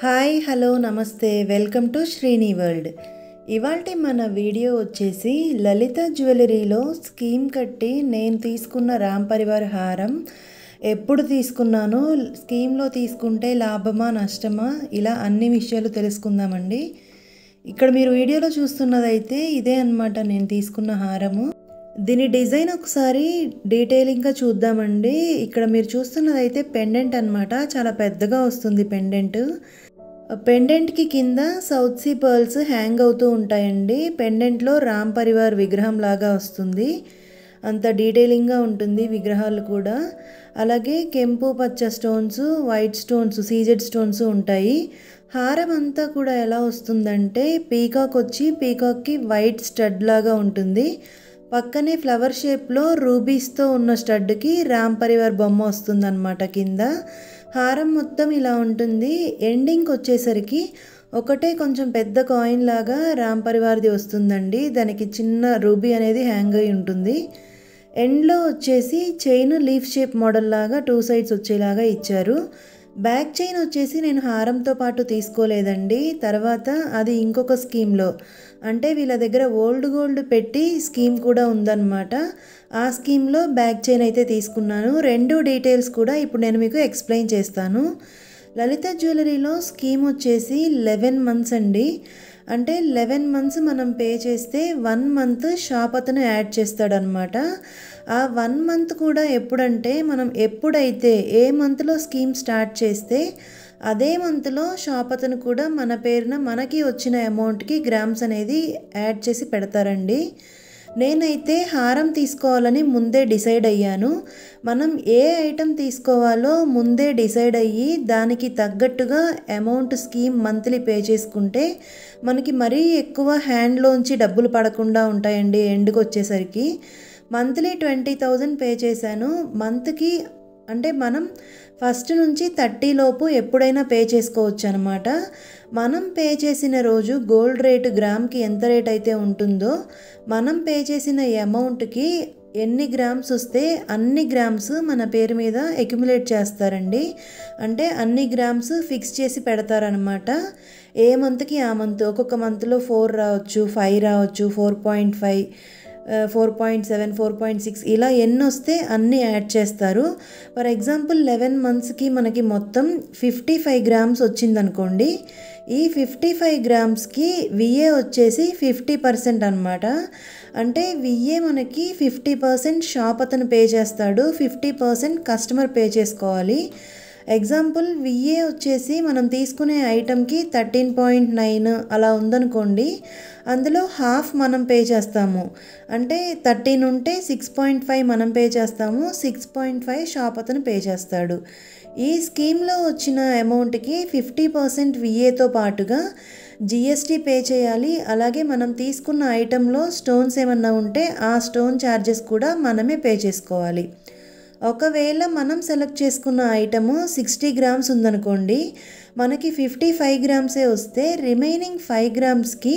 Hi hello నమస్తే welcome to Srini world. ఇవాల్టి మన వీడియో వచ్చేసి లలిత జ్యువెలరీలో స్కీమ్ కట్టి నేను తీసుకున్న రామ్ పరివార్ హారం ఎప్పుడు తీసుకున్నానో, స్కీమ్లో తీసుకుంటే లాభమా నష్టమా, ఇలా అన్ని విషయాలు తెలుసుకుందామండి. ఇక్కడ మీరు వీడియోలో చూస్తున్నదైతే ఇదే అన్నమాట నేను తీసుకున్న హారము. దీని డిజైన్ ఒకసారి డీటెయిలింగ్గా చూద్దామండి. ఇక్కడ మీరు చూస్తున్నదైతే పెండెంట్ అన్నమాట. చాలా పెద్దగా వస్తుంది పెండెంట్. పెండెంట్కి కింద సౌత్ సీ పర్ల్స్ హ్యాంగ్ అవుతూ ఉంటాయండి. పెండెంట్లో రామ్ పరివార్ విగ్రహం లాగా వస్తుంది. అంత డీటెయిలింగ్గా ఉంటుంది విగ్రహాలు కూడా. అలాగే కెంపు పచ్చ stones, white stones, CZ stones ఉంటాయి. హారం అంతా కూడా ఎలా వస్తుందంటే పీకాక్ వచ్చి పీకాక్కి వైట్ స్టడ్ లాగా ఉంటుంది. పక్కనే ఫ్లవర్ షేప్లో రూబీస్తో ఉన్న స్టడ్కి రామ్ పరివార్ బొమ్మ వస్తుందన్నమాట కింద. హారం మొత్తం ఇలా ఉంటుంది. ఎండింగ్కి వచ్చేసరికి ఒకటే కొంచెం పెద్ద కాయిన్ లాగా రామ్ పరివార్ది వస్తుందండి. దానికి చిన్న రూబీ అనేది హ్యాంగ్ అయి ఉంటుంది. ఎండ్లో వచ్చేసి చైన్ లీఫ్ షేప్ మోడల్ లాగా 2 సైడ్స్ వచ్చేలాగా ఇచ్చారు. బ్యాక్ చైన్ వచ్చేసి నేను హారంతో పాటు తీసుకోలేదండి. తర్వాత అది ఇంకొక స్కీమ్లో, అంటే వీళ్ళ దగ్గర ఓల్డ్ గోల్డ్ పెట్టి స్కీమ్ కూడా ఉందన్నమాట. ఆ స్కీమ్లో బ్యాక్ చైన్ అయితే తీసుకున్నాను. రెండు డీటెయిల్స్ కూడా ఇప్పుడు నేను మీకు ఎక్స్ప్లెయిన్ చేస్తాను. లలిత జ్యువెలరీలో స్కీమ్ వచ్చేసి 11 మంత్స్ అండి. అంటే 11 మంత్స్ మనం పే చేస్తే 1 మంత్ షాప్ అతను యాడ్ చేస్తాడనమాట. ఆ 1 మంత్ కూడా ఎప్పుడంటే మనం ఎప్పుడైతే ఏ మంత్లో స్కీమ్ స్టార్ట్ చేస్తే అదే మంత్లో షాప్ అతను కూడా మన పేరున మనకి వచ్చిన అమౌంట్కి గ్రామ్స్ అనేది యాడ్ చేసి పెడతారండి. నేనైతే హారం తీసుకోవాలని ముందే డిసైడ్ అయ్యాను. మనం ఏ ఐటెం తీసుకోవాలో ముందే డిసైడ్ అయ్యి దానికి తగ్గట్టుగా అమౌంట్ స్కీమ్ మంత్లీ పే చేసుకుంటే మనకి మరీ ఎక్కువ హ్యాండ్లోంచి డబ్బులు పడకుండా ఉంటాయండి. ఎండ్కి వచ్చేసరికి మంత్లీ 20,000 పే చేశాను. మంత్కి అంటే మనం ఫస్ట్ నుంచి 30 లోపు ఎప్పుడైనా పే చేసుకోవచ్చు అనమాట. మనం పే చేసిన రోజు గోల్డ్ రేటు గ్రామ్కి ఎంత రేట్ అయితే ఉంటుందో, మనం పే చేసిన అమౌంట్కి ఎన్ని గ్రామ్స్ వస్తే అన్ని గ్రామ్స్ మన పేరు మీద అక్యుములేట్ చేస్తారండి. అంటే అన్ని గ్రామ్స్ ఫిక్స్ చేసి పెడతారనమాట. ఏ మంత్కి ఆ మంత్, ఒక్కొక్క మంత్లో 4 రావచ్చు, 5 రావచ్చు, 4.5, 4.7, 4.6 ఇలా ఎన్ని వస్తే అన్నీ యాడ్ చేస్తారు. ఫర్ ఎగ్జాంపుల్ 11 మంత్స్కి మనకి మొత్తం 55 గ్రామ్స్ వచ్చిందనుకోండి. ఈ 55 గ్రామ్స్కి విఏ వచ్చేసి 50% అనమాట. అంటే విఏ మనకి 50% షాప్ అతను పే చేస్తాడు, 50% కస్టమర్ పే చేసుకోవాలి. ఎగ్జాంపుల్ విఏ వచ్చేసి మనం తీసుకునే ఐటెంకి 13.9 అలా ఉందనుకోండి. అందులో హాఫ్ మనం పే చేస్తాము. అంటే 13 ఉంటే 6.5 మనం పే చేస్తాము, 6.5 షాప్ అతను పే చేస్తాడు. ఈ స్కీమ్లో వచ్చిన అమౌంట్కి 50% విఏతో పాటుగా జిఎస్టీ పే చేయాలి. అలాగే మనం తీసుకున్న ఐటెంలో స్టోన్స్ ఏమన్నా ఉంటే ఆ స్టోన్ ఛార్జెస్ కూడా మనమే పే చేసుకోవాలి. ఒకవేళ మనం సెలెక్ట్ చేసుకున్న ఐటము 60 గ్రామ్స్ ఉందనుకోండి, మనకి 55 గ్రామ్సే వస్తే రిమైనింగ్ 5 గ్రామ్స్కి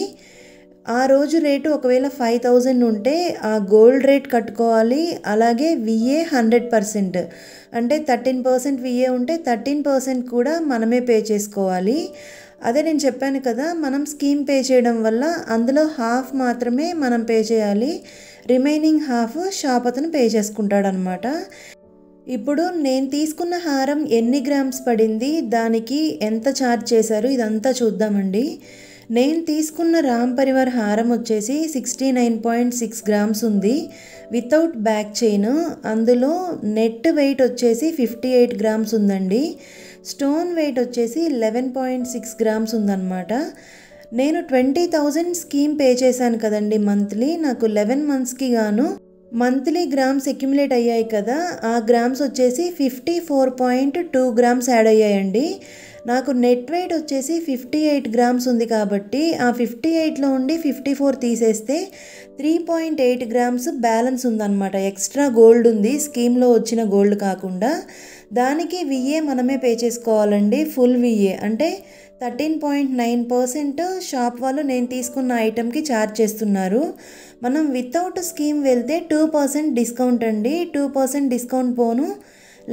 ఆ రోజు రేటు ఒకవేళ 5,000 ఉంటే ఆ గోల్డ్ రేట్ కట్టుకోవాలి. అలాగే విఏ 100%, అంటే 13% విఏ ఉంటే 13% కూడా మనమే పే చేసుకోవాలి. అదే నేను చెప్పాను కదా, మనం స్కీమ్ పే చేయడం వల్ల అందులో హాఫ్ మాత్రమే మనం పే చేయాలి, రిమైనింగ్ హాఫ్ షాప్ అతను పే చేసుకుంటాడనమాట. ఇప్పుడు నేను తీసుకున్న హారం ఎన్ని గ్రామ్స్ పడింది, దానికి ఎంత ఛార్జ్ చేశారు, ఇదంతా చూద్దామండి. నేను తీసుకున్న రామ్ పరివార్ హారం వచ్చేసి 69.6 గ్రామ్స్ ఉంది వితౌట్ బ్యాక్ చైన్. అందులో నెట్ వెయిట్ వచ్చేసి 58 గ్రామ్స్ ఉందండి. స్టోన్ వెయిట్ వచ్చేసి 11.6 గ్రామ్స్ ఉందన్నమాట. నేను 20,000 స్కీమ్ పే చేశాను కదండి మంత్లీ. నాకు 11 మంత్స్కి గాను మంత్లీ గ్రామ్స్ అక్యుములేట్ అయ్యాయి కదా, ఆ గ్రామ్స్ వచ్చేసి 54.2 గ్రామ్స్ యాడ్ అయ్యాయండి. నాకు నెట్ వెయిట్ వచ్చేసి 58 గ్రామ్స్ ఉంది కాబట్టి ఆ 58లో ఉండి 54 తీసేస్తే 3.8 గ్రామ్స్ బ్యాలెన్స్ ఉందన్నమాట. ఎక్స్ట్రా గోల్డ్ ఉంది స్కీమ్లో వచ్చిన గోల్డ్ కాకుండా. దానికి విఏ మనమే పే చేసుకోవాలండి. ఫుల్ విఏ అంటే 13.9% షాప్ వాళ్ళు నేను తీసుకున్న ఐటెంకి ఛార్జ్ చేస్తున్నారు. మనం వితౌట్ స్కీమ్ వెళ్తే 2% డిస్కౌంట్ అండి. 2% డిస్కౌంట్ పోను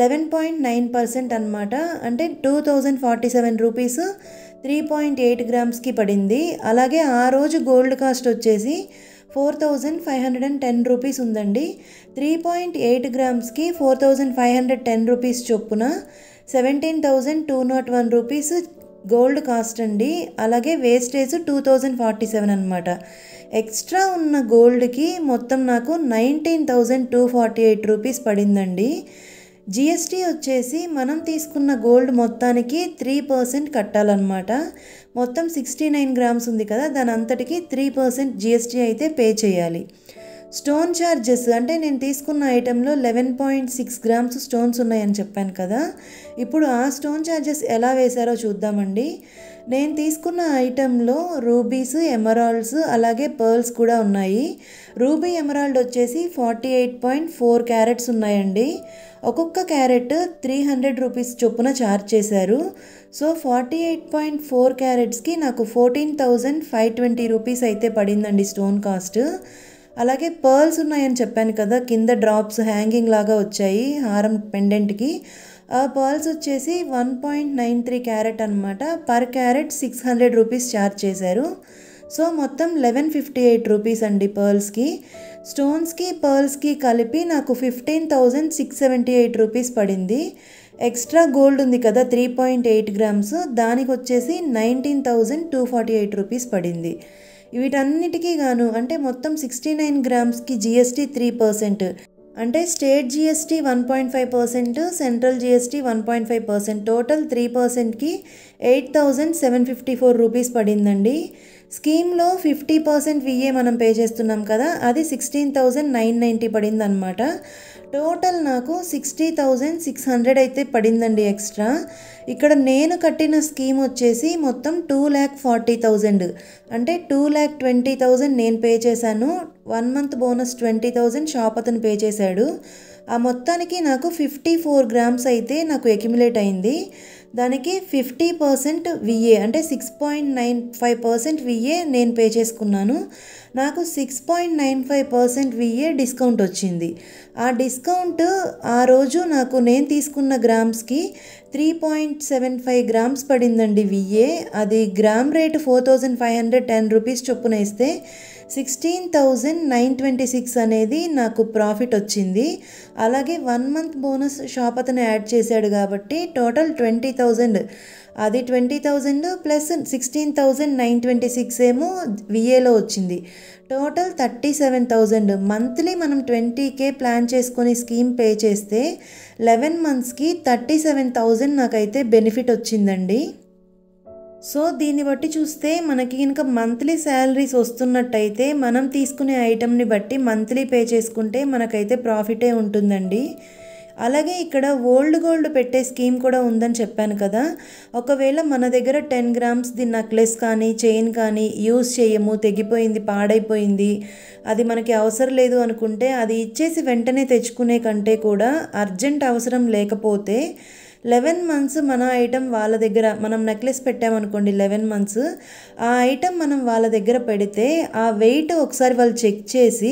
11.9% అనమాట. అంటే 2047 రూపీస్ 3.8 గ్రామ్స్కి పడింది. అలాగే ఆ రోజు గోల్డ్ కాస్ట్ వచ్చేసి 4510 రూపీస్ ఉందండి. 3.8 గ్రామ్స్కి 4510 రూపీస్ చొప్పున 17,201 రూపీస్ గోల్డ్ కాస్ట్ అండి. అలాగే వేస్టేజ్ 2047 అనమాట. ఎక్స్ట్రా ఉన్న గోల్డ్కి మొత్తం నాకు 19,248 రూపీస్ పడిందండి. జిఎస్టీ వచ్చేసి మనం తీసుకున్న గోల్డ్ మొత్తానికి 3% కట్టాలన్నమాట. మొత్తం 69 గ్రామ్స్ ఉంది కదా, దాని అంతటికి 3% జిఎస్టీ అయితే పే చేయాలి. స్టోన్ ఛార్జెస్ అంటే నేను తీసుకున్న ఐటెంలో 11.6 గ్రామ్స్ స్టోన్స్ ఉన్నాయని చెప్పాను కదా, ఇప్పుడు ఆ స్టోన్ ఛార్జెస్ ఎలా వేశారో చూద్దామండి. నేను తీసుకున్న ఐటెంలో రూబీస్, ఎమరాల్డ్స్ అలాగే పర్ల్స్ కూడా ఉన్నాయి. రూబీ ఎమరాల్డ్ వచ్చేసి 48.4 క్యారెట్స్ ఉన్నాయండి. ఒక్కొక్క క్యారెట్ 300 రూపీస్ చొప్పున ఛార్జ్ చేశారు. సో 48.4 క్యారెట్స్కి నాకు 14,520 రూపీస్ అయితే పడిందండి స్టోన్ కాస్ట్. అలాగే పర్ల్స్ ఉన్నాయని చెప్పాను కదా, కింద డ్రాప్స్ హ్యాంగింగ్ లాగా వచ్చాయి హారం పెండెంట్కి. ఆ పర్ల్స్ వచ్చేసి 1.93 క్యారెట్ అనమాట. పర్ క్యారెట్ 600 రూపీస్ ఛార్జ్ చేశారు. సో మొత్తం 1158 రూపీస్ అండి పర్ల్స్కి. స్టోన్స్కి పర్ల్స్కి కలిపి నాకు 15,678 రూపీస్ పడింది. ఎక్స్ట్రా గోల్డ్ ఉంది కదా 3.8 గ్రామ్స్, దానికి వచ్చేసి 19,248 రూపీస్ పడింది. వీటన్నిటికీ గాను అంటే మొత్తం 69 గ్రామ్స్కి జిఎస్టీ 3%, అంటే state GST 1.5%, central GST 1.5%, total 3%కి 8,754 రూపీస్ పడిందండి. స్కీమ్లో 50% విఏ మనం పే చేస్తున్నాం కదా, అది 16,990 పడింది అనమాట. టోటల్ నాకు 60,600 అయితే పడిందండి ఎక్స్ట్రా. ఇక్కడ నేను కట్టిన స్కీమ్ వచ్చేసి మొత్తం 2,40,000, అంటే 2,20,000 నేను పే చేశాను. 1 మంత్ బోనస్ 20,000 షాప్ అతను పే చేశాడు. ఆ మొత్తానికి నాకు 54 గ్రామ్స్ అయితే నాకు అక్యుములేట్ అయింది. దానికి 50% విఏ అంటే 6.95% విఏ నేను పే చేసుకున్నాను. నాకు 6.95% విఏ డిస్కౌంట్ వచ్చింది. ఆ డిస్కౌంట్ ఆ రోజు నాకు నేను తీసుకున్న గ్రామ్స్కి 3.75 గ్రామ్స్ పడిందండి విఏ. అది గ్రామ్ రేటు 4,510 రూపీస్ చొప్పున ఇస్తే 16,926 అనేది నాకు ప్రాఫిట్ వచ్చింది. అలాగే 1 మంత్ బోనస్ షాప్ అతను యాడ్ చేశాడు కాబట్టి టోటల్ 20,000, అది 20,000 ప్లస్ 16,926 ఏమో విఏలో వచ్చింది. టోటల్ 37,000. మంత్లీ మనం 20K ప్లాన్ చేసుకొని స్కీమ్ పే చేస్తే 11 మంత్స్కి 37,000 నాకైతే బెనిఫిట్ వచ్చిందండి. సో దీన్ని బట్టి చూస్తే మనకి కనుక మంత్లీ శాలరీస్ వస్తున్నట్టయితే మనం తీసుకునే ఐటెంని బట్టి మంత్లీ పే చేసుకుంటే మనకైతే ప్రాఫిటే ఉంటుందండి. అలాగే ఇక్కడ ఓల్డ్ గోల్డ్ పెట్టే స్కీమ్ కూడా ఉందని చెప్పాను కదా. ఒకవేళ మన దగ్గర 10 గ్రామ్స్ది నెక్లెస్ కానీ చైన్ కానీ యూజ్ చేయము, తెగిపోయింది, పాడైపోయింది, అది మనకి అవసరం లేదు అనుకుంటే అది ఇచ్చేసి వెంటనే తెచ్చుకునే కంటే కూడా అర్జెంట్ అవసరం లేకపోతే 11 మంత్స్ మన ఐటెం వాళ్ళ దగ్గర, మనం నెక్లెస్ పెట్టామనుకోండి 11 మంత్స్, ఆ ఐటెం మనం వాళ్ళ దగ్గర పెడితే ఆ వెయిట్ ఒకసారి వాళ్ళు చెక్ చేసి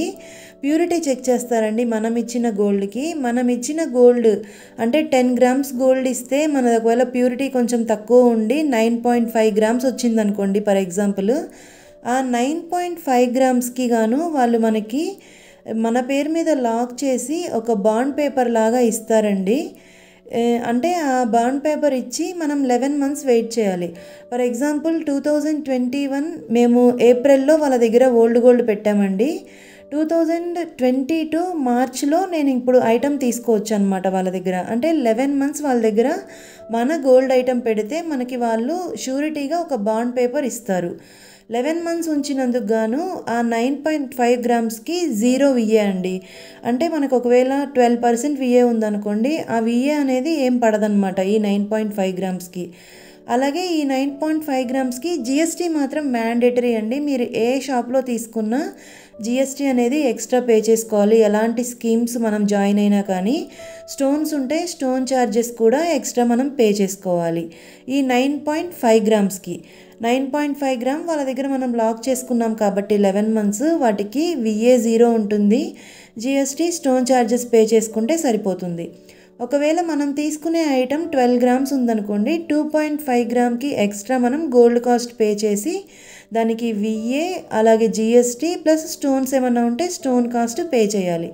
ప్యూరిటీ చెక్ చేస్తారండి. మనం ఇచ్చిన గోల్డ్కి, మనం ఇచ్చిన గోల్డ్ అంటే 10 గ్రామ్స్ గోల్డ్ ఇస్తే మన ఒకవేళ ప్యూరిటీ కొంచెం తక్కువ ఉండి 9.5 గ్రామ్స్ వచ్చిందనుకోండి ఫర్ ఎగ్జాంపుల్, ఆ 9.5 గ్రామ్స్కి గాను వాళ్ళు మనకి మన పేరు మీద లాక్ చేసి ఒక బాండ్ పేపర్ లాగా ఇస్తారండి. అంటే ఆ బాండ్ పేపర్ ఇచ్చి మనం 11 మంత్స్ వెయిట్ చేయాలి. ఫర్ ఎగ్జాంపుల్ 2021 మేము ఏప్రిల్లో వాళ్ళ దగ్గర ఓల్డ్ గోల్డ్ పెట్టామండి. 2022 మార్చ్లో నేను ఇప్పుడు ఐటెం తీసుకోవచ్చు అనమాట వాళ్ళ దగ్గర. అంటే 11 మంత్స్ వాళ్ళ దగ్గర మన గోల్డ్ ఐటెం పెడితే మనకి వాళ్ళు షూరిటీగా ఒక బాండ్ పేపర్ ఇస్తారు. 11 మంత్స్ ఉంచినందుకు గాను ఆ 9.5 గ్రామ్స్కి 0 విఏ అండి. అంటే మనకు ఒకవేళ 12% విఏ ఉందనుకోండి, ఆ విఏ అనేది ఏం పడదనమాట ఈ 9.5 గ్రామ్స్కి. అలాగే ఈ 9.5 గ్రామ్స్కి జిఎస్టీ మాత్రం మ్యాండేటరీ అండి. మీరు ఏ షాప్లో తీసుకున్నా జిఎస్టీ అనేది ఎక్స్ట్రా పే చేసుకోవాలి. ఎలాంటి స్కీమ్స్ మనం జాయిన్ అయినా కానీ స్టోన్స్ ఉంటే స్టోన్ ఛార్జెస్ కూడా ఎక్స్ట్రా మనం పే చేసుకోవాలి. ఈ 9.5 గ్రామ్స్కి 9.5 గ్రామ్ వాళ్ళ దగ్గర మనం లాక్ చేసుకున్నాం కాబట్టి 11 మంత్స్ వాటికి విఏ 0 ఉంటుంది. జిఎస్టీ స్టోన్ ఛార్జెస్ పే చేసుకుంటే సరిపోతుంది. ఒకవేళ మనం తీసుకునే ఐటమ్ 12 గ్రామ్స్ ఉందనుకోండి, 2.5 గ్రామ్కి ఎక్స్ట్రా మనం గోల్డ్ కాస్ట్ పే చేసి దానికి విఏ అలాగే జిఎస్టీ ప్లస్ స్టోన్స్ ఏమన్నా ఉంటే స్టోన్ కాస్ట్ పే చేయాలి.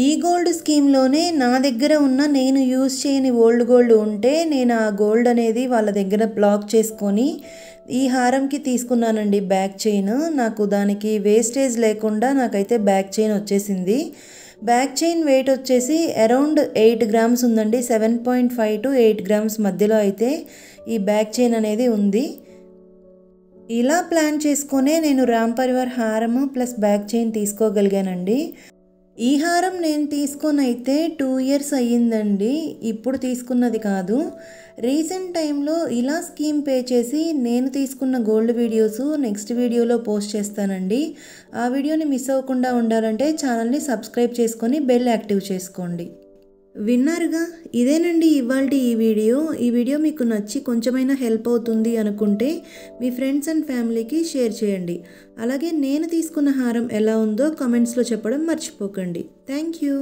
ఈ గోల్డ్ స్కీమ్లోనే నా దగ్గర ఉన్న నేను యూజ్ చేయని ఓల్డ్ గోల్డ్ ఉంటే నేను ఆ గోల్డ్ అనేది వాళ్ళ దగ్గర బ్లాక్ చేసుకొని ఈ హారంకి తీసుకున్నానండి బ్యాక్ చైన్. నాకు దానికి వేస్టేజ్ లేకుండా నాకైతే బ్యాక్ చైన్ వచ్చేసింది. బ్యాక్ చైన్ వెయిట్ వచ్చేసి అరౌండ్ 8 గ్రామ్స్ ఉందండి. 7.5 to 8 గ్రామ్స్ మధ్యలో అయితే ఈ బ్యాక్ చైన్ అనేది ఉంది. ఇలా ప్లాన్ చేసుకునే నేను రామ్ పరివార్ హారము ప్లస్ బ్యాక్ చైన్ తీసుకోగలిగానండి. ఈ హారం నేను తీసుకొని అయితే 2 years అయ్యిందండి. ఇప్పుడు తీసుకున్నది కాదు. రీసెంట్ టైంలో ఇలా స్కీమ్ పే చేసి నేను తీసుకున్న గోల్డ్ వీడియోస్ నెక్స్ట్ వీడియోలో పోస్ట్ చేస్తానండి. ఆ వీడియోని మిస్ అవ్వకుండా ఉండాలంటే ఛానల్ని సబ్స్క్రైబ్ చేసుకొని బెల్ యాక్టివ్ చేసుకోండి. విన్నారుగా, ఇదేనండి ఇవాల్టి ఈ వీడియో మీకు నచ్చి కొంచెమైనా హెల్ప్ అవుతుంది అనుకుంటే మీ ఫ్రెండ్స్ అండ్ ఫ్యామిలీకి షేర్ చేయండి. అలాగే నేను తీసుకున్న హారం ఎలా ఉందో కామెంట్స్లో చెప్పడం మర్చిపోకండి. Thank you.